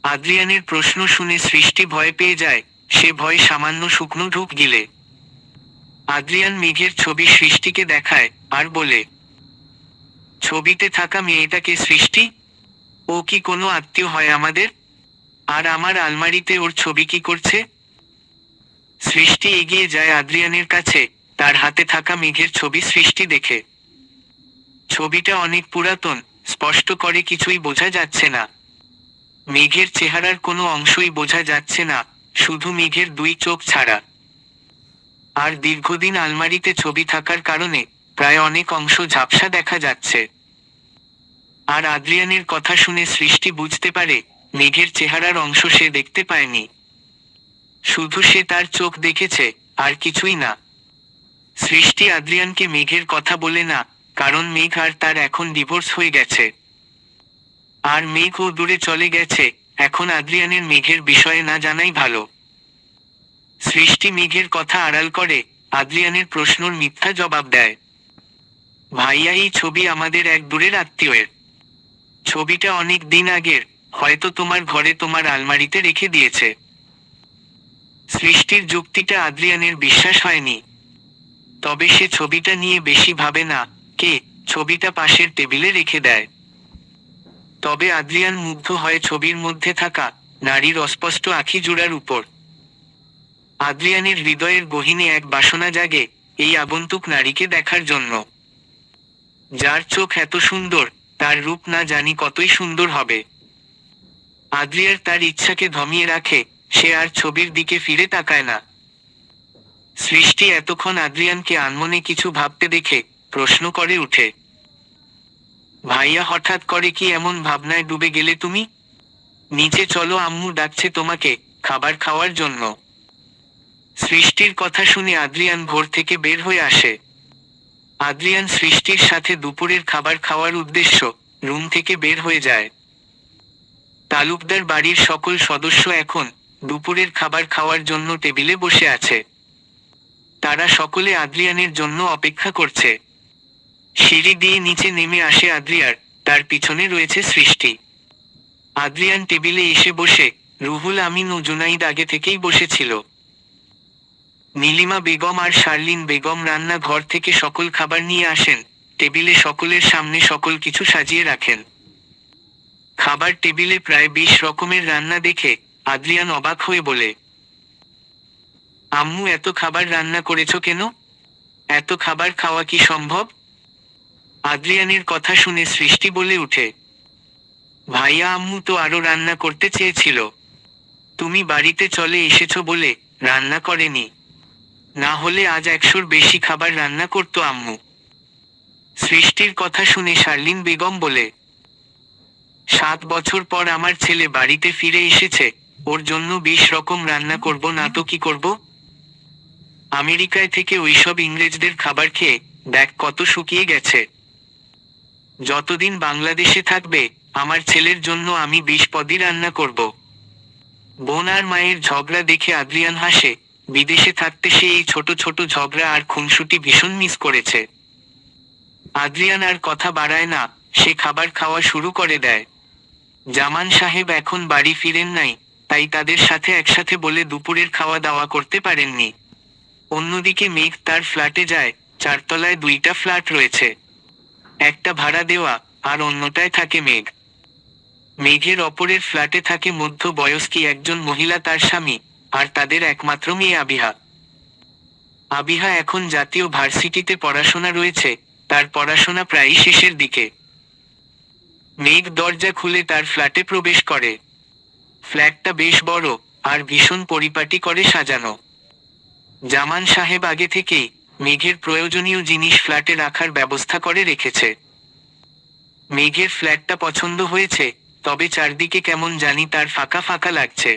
আদ্রিয়ানের প্রশ্ন শুনে সৃষ্টি ভয় পেয়ে যায়। সে ভয় সামান্য শুকনো ঢুক গিলে। আদ্রিয়ান মেঘের ছবি সৃষ্টিকে দেখায়, আর বলে, ছবিতে থাকা মেয়েটাকে সৃষ্টি? ও কি কোনো আত্মীয় হয় আমাদের? আর আমার আলমারিতে ওর ছবি কি করছে? সৃষ্টি এগিয়ে যায় আদ্রিয়ানের কাছে, তার হাতে থাকা মেঘের ছবি সৃষ্টি দেখে। ছবিটা অনেক পুরাতন, স্পষ্ট করে কিছুই বোঝা যাচ্ছে না। মেঘের চেহারার কোনো অংশই বোঝা যাচ্ছে না, শুধু মেঘের দুই চোখ ছাড়া। আর দীর্ঘদিন আলমারিতে ছবি থাকার কারণে প্রায় অনেক অংশ ঝাপসা দেখা যাচ্ছে। আর আদ্রিয়ানের কথা শুনে সৃষ্টি বুঝতে পারে, মেঘের চেহারার অংশ সে দেখতে পায়নি। শুধু সে তার চোখ দেখেছে, আর কিছুই না। সৃষ্টি আদ্রিয়ানকে মেঘের কথা বলে না, কারণ মেঘ আর তার এখন ডিভোর্স হয়ে গেছে। আর মেঘ ও দূরে চলে গেছে, এখন আদ্রিয়ানের মেঘের বিষয়ে না জানাই ভালো। সৃষ্টি মেঘের কথা আড়াল করে, আদ্রিয়ানের প্রশ্নর মিথ্যা জবাব দেয়। ভাইয়া, এই ছবি আমাদের এক দূরের আত্মীয়ের। ছবিটা অনেক দিন আগের, হয়তো তোমার ঘরে তোমার আলমারিতে রেখে দিয়েছে। সৃষ্টির যুক্তিটা আদ্রিয়ানের বিশ্বাস হয়নি। তবে সে ছবিটা নিয়ে বেশি ভাবে না, ছবিটা পাশের টেবিলে রেখে দেয়। তবে আদ্রিয়ান মুগ্ধ হয় ছবির মধ্যে থাকা নারীর অস্পষ্ট আঁখি জোড়ার উপর। আদ্রিয়ানের হৃদয়ের গহীনে এক বাসনা জাগে, এই আগন্তুক নারীকে দেখার জন্য। যার চোখ এত সুন্দর, তার রূপ না জানি কতই সুন্দর হবে। আদ্রিয়ার তার ইচ্ছাকে দমিয়ে রাখে, সে আর ছবির দিকে ফিরে তাকায় না। সৃষ্টি এতক্ষণ আদ্রিয়ানকে আনমনে কিছু ভাবতে দেখে প্রশ্ন করে উঠে, ভাইয়া, হঠাৎ করে কি এমন ভাবনায় ডুবে গেলে তুমি? নিচে চলো, আম্মু ডাকছে তোমাকে খাবার খাওয়ার জন্য। সৃষ্টির কথা শুনে আদ্রিয়ান ঘর থেকে বের হয়ে আসে। আদ্রিয়ান সৃষ্টির সাথে দুপুরের খাবার খাওয়ার উদ্দেশ্য রুম থেকে বের হয়ে যায়। তালুকদার বাড়ির সকল সদস্য এখন দুপুরের খাবার খাওয়ার জন্য টেবিলে বসে আছে। তারা সকলে আদ্রিয়ানের জন্য অপেক্ষা করছে। সিঁড়ি দিয়ে নিচে নেমে আসে আদ্রিয়ার, তার পিছনে রয়েছে সৃষ্টি। আদ্রিয়ান টেবিলে এসে বসে, রুহুল আমিন ও জুনাইদ আগে থেকেই বসেছিল। নীলিমা বেগম আর শার্লিন বেগম রান্না ঘর থেকে সকল খাবার নিয়ে আসেন, টেবিলে সকলের সামনে সকল কিছু সাজিয়ে রাখেন। খাবার টেবিলে প্রায় 20 রকমের রান্না দেখে আদ্রিয়ান অবাক হয়ে বলে, আম্মু, এত খাবার রান্না করেছো কেন? এত খাবার খাওয়া কি সম্ভব? আদ্রিয়ানের কথা শুনে সৃষ্টি বলে উঠে, ভাইয়া, আম্মু তো আরো রান্না করতে চেয়েছিল। তুমি বাড়িতে চলে এসেছো বলে রান্না করেনি। না হলে আজ 100-র বেশি খাবার রান্না করতো আম্মু। সৃষ্টির কথা শুনে শার্লিন বেগম বলে, 7 বছর পর আমার ছেলে বাড়িতে ফিরে এসেছে, ওর জন্য 20 রকম রান্না করব না তো কি করব? আমেরিকায় থেকে ওইসব ইংরেজদের খাবার খেয়ে দেখ কত শুকিয়ে গেছে। যতদিন বাংলাদেশে থাকবে, আমার ছেলের জন্য আমি 20 পদই রান্না করব। বোন আর মায়ের ঝগড়া দেখে আদ্রিয়ান হাসে। বিদেশে থাকতে সে এই ছোট ছোট ঝগড়া আর খুনসুটি ভীষণ মিস করেছে। আদ্রিয়ান আর কথা বাড়ায় না, সে খাবার খাওয়া শুরু করে দেয়। জামান সাহেব এখন বাড়ি ফিরেন নাই, তাই তাদের সাথে একসাথে বলে দুপুরের খাওয়া দাওয়া করতে পারেননি। অন্যদিকে মেঘ তার ফ্ল্যাটে যায়। 4 তলায় 2টা ফ্ল্যাট রয়েছে, একটা ভাড়া দেওয়া, আর অন্যটায় থাকে মেঘ। মেঘের অপরের ফ্ল্যাটে থাকে মধ্যবয়স্কী একজন মহিলা, তার স্বামী, আর তাদের একমাত্র মেয়ে আবিহা। আবিহা এখন জাতীয় ভার্সিটিতে পড়াশোনা রয়েছে, তার পড়াশোনা প্রায়ই শেষের দিকে। মেঘ দরজা খুলে তার ফ্ল্যাটে প্রবেশ করে। ফ্ল্যাটটা বেশ বড়, আর ভীষণ পরিপাটি করে সাজানো। জামান সাহেব আগে থেকেই মেঘের প্রয়োজনীয় জিনিস ফ্ল্যাটে রাখার ব্যবস্থা করে রেখেছে। মেঘের ফ্ল্যাটটা পছন্দ হয়েছে, তবে চারদিকে কেমন জানি তার ফাঁকা ফাঁকা লাগছে।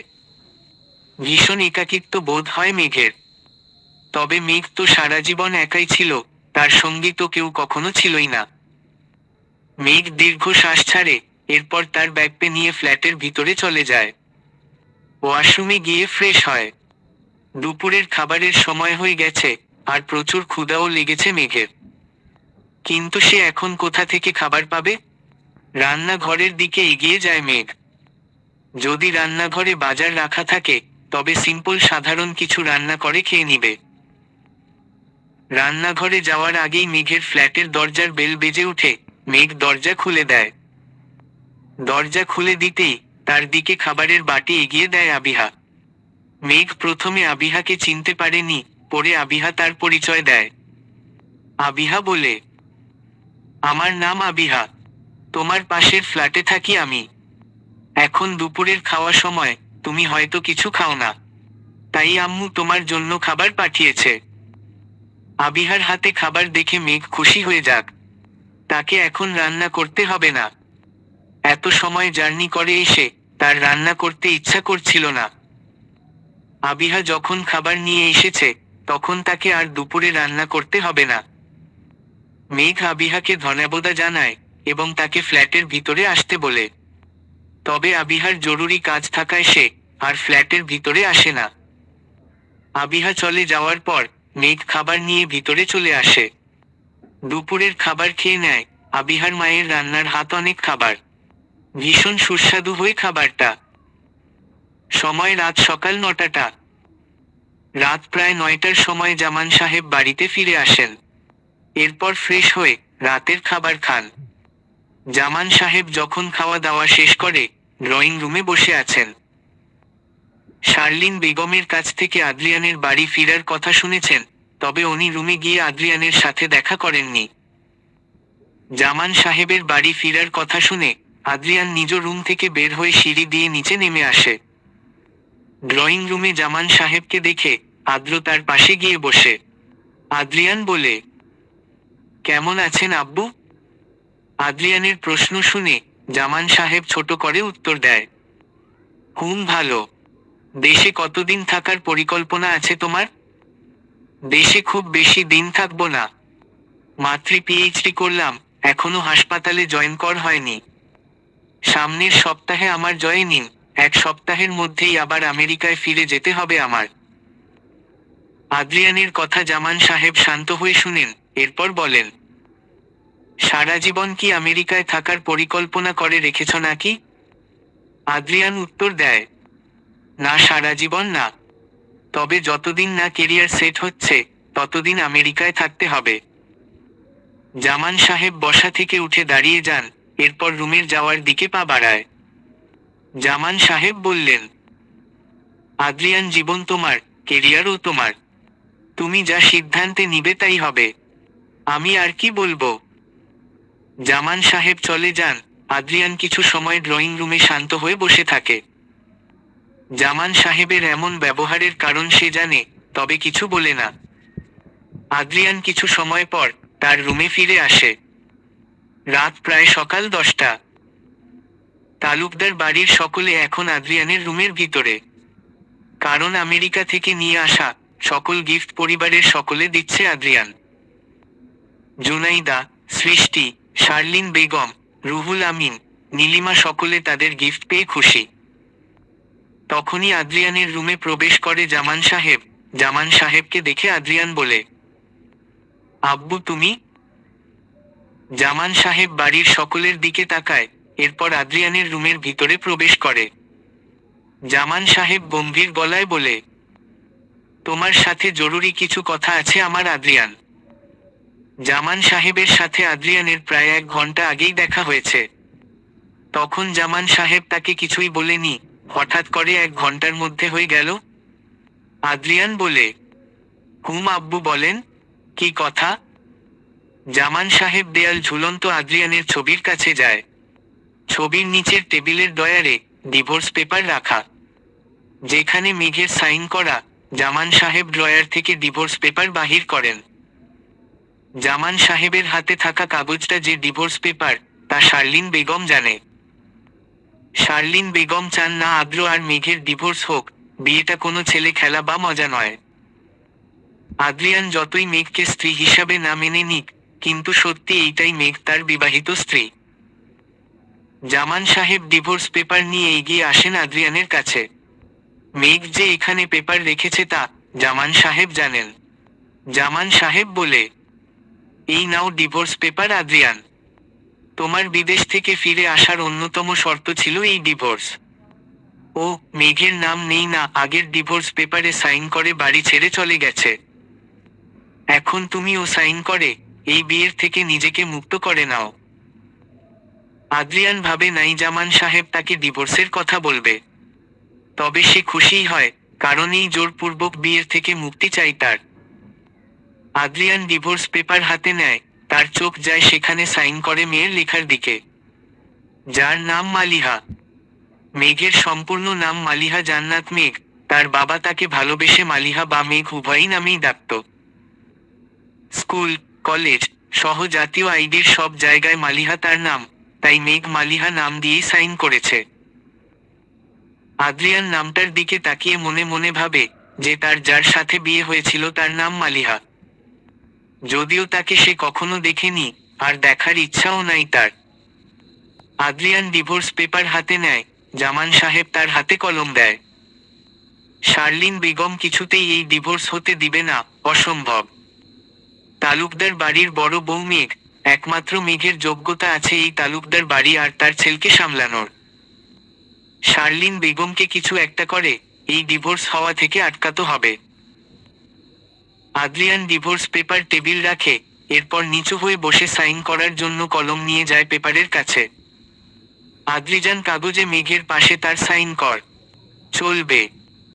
ভীষণ একাকিত্ব বোধ হয় মেঘের। তবে মেঘ তো সারা জীবন একাই ছিল, তার সঙ্গী তো কেউ কখনো ছিলই না। মেঘ দীর্ঘ শ্বাস ছাড়ে, এরপর তার ব্যাগপে নিয়ে ফ্ল্যাটের ভিতরে চলে যায়। ওয়াশরুমে গিয়ে ফ্রেশ হয়। দুপুরের খাবারের সময় হয়ে গেছে, আর প্রচুর ক্ষুধাও লেগেছে মেঘের। কিন্তু সে এখন কোথা থেকে খাবার পাবে? রান্নাঘরের দিকে এগিয়ে যায় মেঘ। যদি রান্নাঘরে বাজার রাখা থাকে তবে সিম্পল সাধারণ কিছু রান্না করে খেয়ে নিবে। রান্নাঘরে যাওয়ার আগেই মেঘের ফ্ল্যাটের দরজার বেল বেজে উঠে। মেঘ দরজা খুলে দেয়। দরজা খুলে দিতেই তার দিকে খাবারের বাটি এগিয়ে দেয় আবিহা। মেঘ প্রথমে আবিহাকে চিনতে পারেনি, পরে আবিহা তার পরিচয় দেয়। আবিহা বলে, আমার নাম আবিহা, তোমার পাশের ফ্ল্যাটে থাকি আমি। এখন দুপুরের খাওয়া সময়, তুমি হয়তো কিছু খাও না, তাই আম্মু তোমার জন্য খাবার পাঠিয়েছে। আবিহার হাতে খাবার দেখে মেঘ খুশি হয়ে যাক, তাকে এখন রান্না করতে হবে না। এত সময় জার্নি করে এসে তার রান্না করতে ইচ্ছা করছিল না। আবিহা যখন খাবার নিয়ে এসেছে তখন তাকে আর দুপুরে রান্না করতে হবে না। মেঘ আবিহাকে ধন্যবাদ জানায় এবং তাকে ফ্ল্যাটের ভিতরে আসতে বলে। তবে আবিহার জরুরি কাজ থাকায় সে আর ফ্ল্যাটের ভিতরে আসে না। আবিহা চলে যাওয়ার পর মেঘ খাবার নিয়ে ভিতরে চলে আসে। দুপুরের খাবার খেয়ে নেয়। আবিহার মায়ের রান্নার হাত অনেক খাবার, ভীষণ সুস্বাদু হয়ে খাবারটা। সময় রাত সকাল 9টা। রাত প্রায় 9টার সময় জামান সাহেব বাড়িতে ফিরে আসেন। এরপর ফ্রেশ হয়ে রাতের খাবার খান। জামান সাহেব যখন খাওয়া দাওয়া শেষ করে ড্রয়িং রুমে বসে আছেন। শার্লিন বেগমের কাছ থেকে আদ্রিয়ানের বাড়ি ফিরার কথা শুনেছেন, তবে উনি রুমে গিয়ে আদ্রিয়ানের সাথে দেখা করেননি। জামান সাহেবের বাড়ি ফিরার কথা শুনে আদ্রিয়ান নিজ রুম থেকে বের হয়ে সিঁড়ি দিয়ে নিচে নেমে আসে। ড্রয়িং রুমে জামান সাহেবকে দেখে আদ্র তার পাশে গিয়ে বসে। আদ্রিয়ান বলে, কেমন আছেন আব্বু? আদ্রিয়ানের প্রশ্ন শুনে জামান সাহেব ছোট করে উত্তর দেয়, ভালো। দেশে কতদিন থাকার পরিকল্পনা আছে তোমার? দেশে খুব বেশি দিন থাকবো না, মাত্র পিএইচডি করলাম, এখনো হাসপাতালে জয়েন করা হয়নি। সামনের সপ্তাহে আমার জয়েনিং, 1 সপ্তাহের মধ্যেই আবার আমেরিকায় ফিরে যেতে হবে আমার। আদ্রিয়ানের কথা জামান সাহেব শান্ত হয়ে শুনেন, এরপর বলেন, সারা জীবন কি আমেরিকায় থাকার পরিকল্পনা করে রেখেছ নাকি? আদ্রিয়ান উত্তর দেয়, না, সারা জীবন না, তবে যতদিন না কেরিয়ার সেট হচ্ছে ততদিন আমেরিকায় থাকতে হবে। জামান সাহেব বসা থেকে উঠে দাঁড়িয়ে যান, এরপর রুমের যাওয়ার দিকে পা বাড়ায়। জামান সাহেব বললেন, আদ্রিয়ান, জীবন তোমার, কেরিয়ারও তোমার, তুমি যা সিদ্ধান্তে নিবে তাই হবে, আমি আর কি বলবো। জামান সাহেব চলে যান। আদ্রিয়ান কিছু সময় ড্রয়িং রুমে শান্ত হয়ে বসে থাকে। জামান সাহেবের এমন ব্যবহারের কারণ সে জানে, তবে কিছু বলে না। আদ্রিয়ান কিছু সময় পর তার রুমে ফিরে আসে। রাত প্রায় সকাল 10টা। তালুকদার বাড়ির সকলে এখন আদ্রিয়ানের রুমের ভিতরে, কারণ আমেরিকা থেকে নিয়ে আসা সকল গিফট পরিবারের সকলে দিচ্ছে আদ্রিয়ান। জুনাইদা, সৃষ্টি, শার্লিন বেগম, রুহুল আমিন, নীলিমা সকলে তাদের গিফট পেয়ে খুশি। তখনই আদ্রিয়ানের রুমে প্রবেশ করে জামান সাহেব। জামান সাহেবকে দেখে আদ্রিয়ান বলে, আব্বু তুমি? জামান সাহেব বাড়ির সকলের দিকে তাকায়, এরপর আদ্রিয়ানের রুমের ভিতরে প্রবেশ করে। জামান সাহেব গম্ভীর গলায় বলে, তোমার সাথে জরুরি কিছু কথা আছে আমার আদ্রিয়ান। জামান সাহেবের সাথে আদ্রিয়ানের প্রায় 1 ঘন্টা আগেই দেখা হয়েছে। তখন জামান সাহেব তাকে কিছুই বলেনি, হঠাৎ করে 1 ঘন্টার মধ্যে হয়ে গেল। আদ্রিয়ান বলে, আব্বু বলেন, কি কথা? জামান সাহেব দেয়াল ঝুলন্ত আদ্রিয়ানের ছবির কাছে যায়। ছবির নিচের টেবিলের ডয়ারে ডিভোর্স পেপার রাখা, যেখানে মেঘের সাইন করা। জামান সাহেব ড্রয়ার থেকে ডিভোর্স পেপার বাহির করেন। জামান সাহেবের হাতে থাকা কাগজটা যে ডিভোর্স পেপার, তা শার্লিন বেগম জানে। শার্লিন বেগম চান না আদ্র আর মেঘের ডিভোর্স হোক, বিয়েটা কোনো ছেলে খেলা বা মজা নয়। আদ্রিয়ান যতই মেঘকে স্ত্রী হিসাবে না মেনে নিক, কিন্তু সত্যি এইটাই মেঘ তার বিবাহিত স্ত্রী। জামান সাহেব ডিভোর্স পেপার নিয়ে এগিয়ে আসেন আদ্রিয়ানের কাছে। মেঘ যে এখানে পেপার রেখেছে তা জামান সাহেব জানেন। জামান সাহেব বলে, এই নাও ডিভোর্স পেপার আদ্রিয়ান, তোমার বিদেশ থেকে ফিরে আসার অন্যতম শর্ত ছিল এই ডিভোর্স। ও, মেঘের নাম নেই না, আগের ডিভোর্স পেপারে সাইন করে বাড়ি ছেড়ে চলে গেছে। এখন তুমিও সাইন করে এই বিয়ের থেকে নিজেকে মুক্ত করে নাও। আদ্রিয়ান ভাবে নাই জামান সাহেব তাকে ডিভোর্সের কথা বলবে। তবে সে খুশিই হয়, কারণ এই জোরপূর্বক বিয়ের থেকে মুক্তি চাই তার। আদ্রিয়ান ডিভোর্স পেপার হাতে নেয়, তার চোখ যায় সেখানে সাইন করে মেয়ের লেখার দিকে, যার নাম মালিহা। মেঘের সম্পূর্ণ নাম মালিহা জান্নাত মেঘ। তার বাবা তাকে ভালোবেসে মালিহা বা মেঘ উভয়ই নামেই ডাকত। স্কুল, কলেজ সহ জাতীয় আইডির সব জায়গায় মালিহা তার নাম, তাই মেঘ মালিহা নাম দিয়েই সাইন করেছে। আদ্রিয়ান নামটার দিকে তাকিয়ে মনে মনে ভাবে যে তার যার সাথে বিয়ে হয়েছিল তার নাম মালিহা। যদিও তাকে সে কখনো দেখেনি, আর দেখার ইচ্ছাও নাই তার। আদ্রিয়ান ডিভোর্স পেপার হাতে নেয়, জামান সাহেব তার হাতে কলম দেয়। শার্লিন বেগম কিছুতেই এই ডিভোর্স হতে দিবে না, অসম্ভব। তালুকদার বাড়ির বড় বউ মেঘ, একমাত্র মেঘের যোগ্যতা আছে এই তালুকদার বাড়ি আর তার ছেলেকে সামলানোর। শার্লিন বেগমকে কিছু একটা করে এই ডিভোর্স হওয়া থেকে আটকাতে হবে। আদ্রিয়ান ডিভোর্স পেপার টেবিল রাখে, এরপর নিচু হয়ে বসে সাইন করার জন্য কলম নিয়ে যায় পেপারের কাছে। আদ্রিজান কাগজে মেঘের পাশে তার সাইন কর। চলবে।